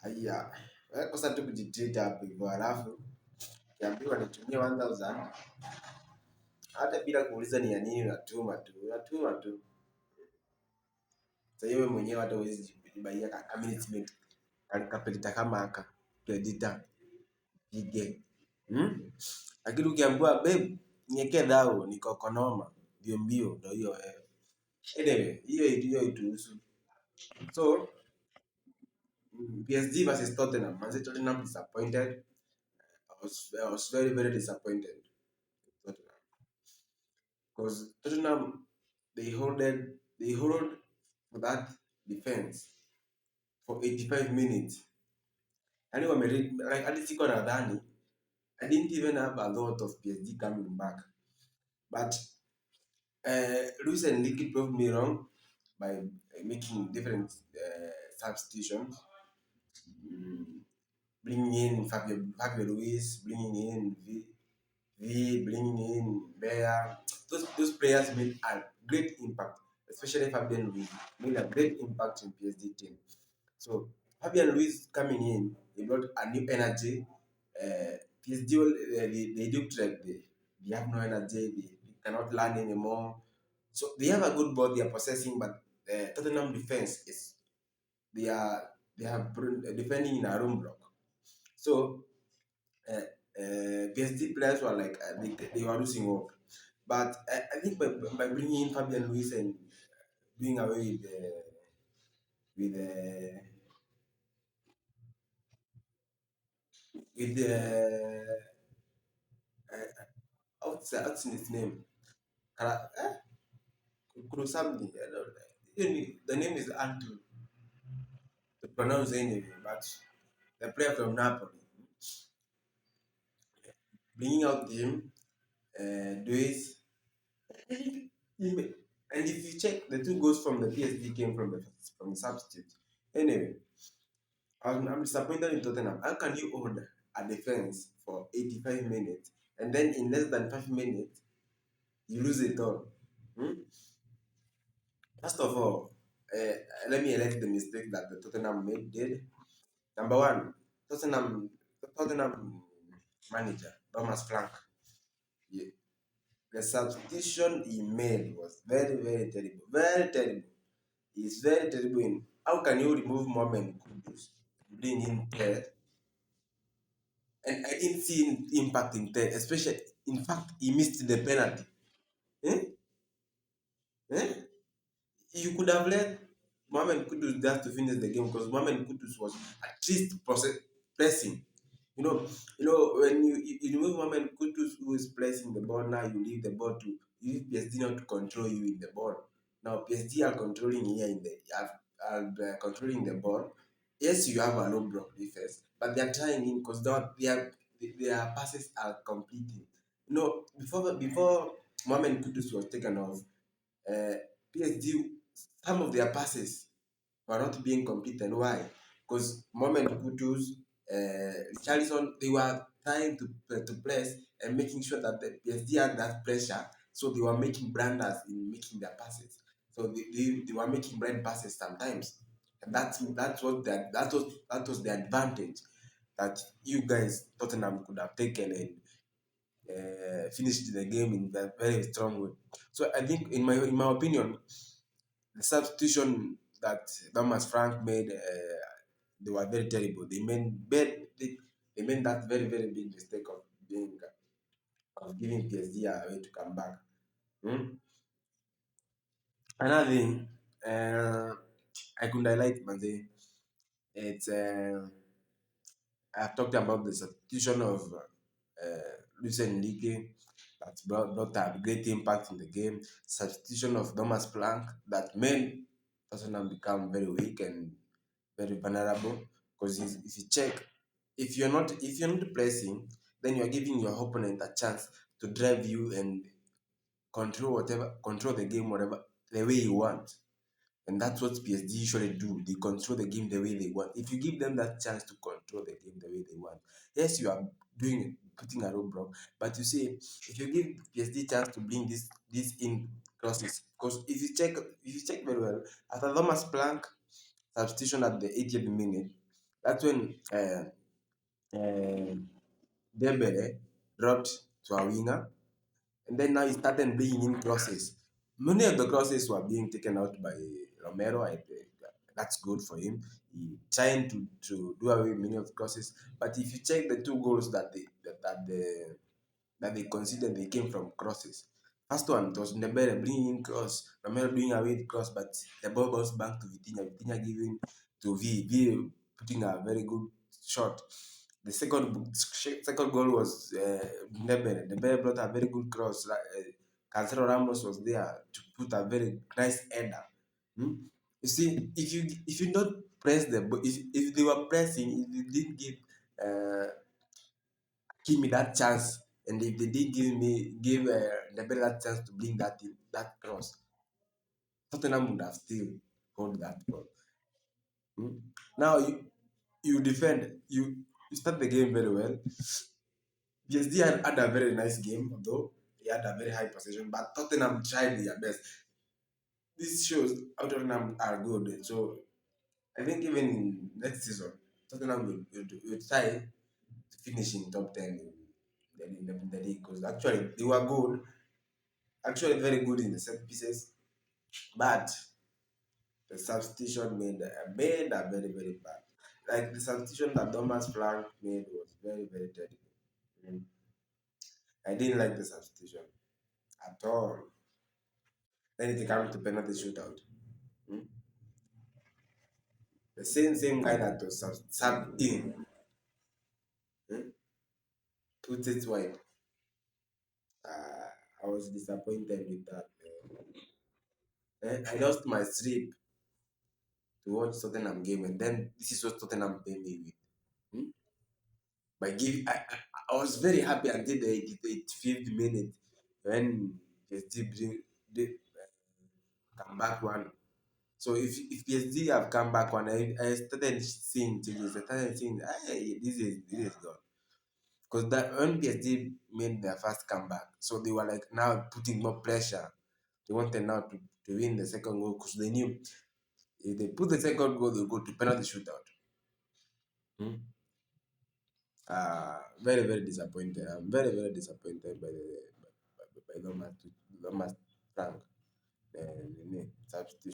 Haya, wewe kosa tu kujitreat hapo hivyo, halafu kiambiwa nitumie 1000 hata bila kuuliza ni ya nini, unatuma tu. Sasa wewe mwenyewe hata huwezi kujibaia commitment kapelita kama aka credita pige. Lakini ukiambiwa babe, niwekee dhao niko konoma mbio mbio, ndio hiyo wewe. Anyway, hiyo ituhusu. So PSG versus Tottenham. Man Tottenham disappointed. I was very very disappointed with Tottenham because Tottenham they hold that defense for 85 minutes. Yani like hadi siko nadhani. I didn't even have a lot of PSG coming back. But Luis Enrique proved me wrong by making different substitutions. Bringing in Fabio Luis, bringing in bringing in Bear. Those players made a great impact, especially Fabian Luis made a great impact in PSG team. So Fabian Luis coming in, he brought a new energy. PSG they looked like they have no energy, they cannot learn anymore. So they have a good ball, they are possessing, but Tottenham defense is they have defending in a room block. So PSG players were like they were losing hope. But I think by bringing in Fabian Luis and doing away with the what's his name? Kurosabni. The name is hard to pronounce anyway, but the player from Napoli. Bringing out him, Duis, and if you check, the two goals from the PSG came from the substitute. Anyway, I'm disappointed in Tottenham. How can you hold a defense for 85 minutes and then in less than 5 minutes you lose it all? First of all, let me elect the mistake that the Tottenham did. Number one, Tottenham manager Thomas Frank. Yeah. The substitution he made was very very terrible, very terrible. It's very terrible. In how can you remove Mohamed Kudus, bring in Ted, and I didn't see impact in Ted, especially in fact he missed the penalty. Eh? Eh? You could have let Mohamed Kudus just to finish the game because Mohamed Kudus was at least pressing. When you remove Mohamed Kudus who is pressing the ball, now you leave the ball to you leave PSG not to control you in the ball. Now PSG are controlling here in the are controlling the ball. Yes, you have a low block defense, but they are trying in because their passes are completing. Before Mohamed Kudus was taken off, uh, PSG, some of their passes were not being completed. Why? Because Moment Kudus, Richarlison, they were trying to press and making sure that the PSG had that pressure. So they were making blunders in making their passes. So they were making blind passes sometimes. And that was the advantage that you guys Tottenham could have taken and finished the game in a very strong way. So I think, in my opinion, the substitution that Thomas Frank made, they were very terrible. They made that very very big mistake of giving PSG a way to come back. Another thing, I could highlight, Manze. It's I've talked about the substitution of Luis Enrique that brought a great impact in the game. Substitution of Thomas Plank that made Tottenham become very weak and very vulnerable. Because if you check, if you're not pressing, then you're giving your opponent a chance to drive you and control the game whatever the way you want. And that's what PSG usually do. They control the game the way they want. If you give them that chance to control the game the way they want, yes, you are putting a roadblock. But you see, if you give PSG chance to bring this in crosses, because if you check very well, after Thomas Plank substitution at the 80th minute, That's when uh, Dembele dropped to a winger, and then now he started bringing in crosses. Many of the crosses were being taken out by Romero. I think that's good for him. He trying to do away with many of the crosses. But if you check the two goals that they considered, they came from crosses. First one, it was Ndebele bringing in cross, Romero doing away the cross, but the ball bounced back to Vitinha. Vitinha giving to V. V putting a very good shot. The second goal was Ndebele. Ndebele brought a very good cross. Cancelo Ramos was there to put a very nice header. Hmm? You see, if you not press if they were pressing, if you didn't give me that chance, and if they did give Dembele that chance to bring that cross, Tottenham would have still hold that ball. Hmm? Now you defend, you start the game very well. PSG had a very nice game, although he had a very high possession, but Tottenham tried their best. This shows how Tottenham are good. So I think even in next season, Tottenham will try to finish in top 10 in the league, because actually they were good, actually very good in the set pieces, but the substitution made a very, very bad. Like the substitution that Thomas Frank made was very, very terrible. Mm. I didn't like the substitution at all. Then it came to penalty shootout. Mm. The same guy that was subbed in, mm, put it wide. I was disappointed with that. I lost my sleep to watch Tottenham game, and then this is what Tottenham pay me with. Hmm? By giving, I was very happy until the 85th minute when PSG come back one. So if PSG have come back one, I started seeing changes. I started seeing, hey, this is gone. Because that when PSG made their first comeback, so they were like now putting more pressure. They wanted now to win the second goal, because they knew if they put the second goal, they'll go to penalty shootout. Hmm? Very, very disappointed. I'm very, very disappointed by Thomas Frank and substitution.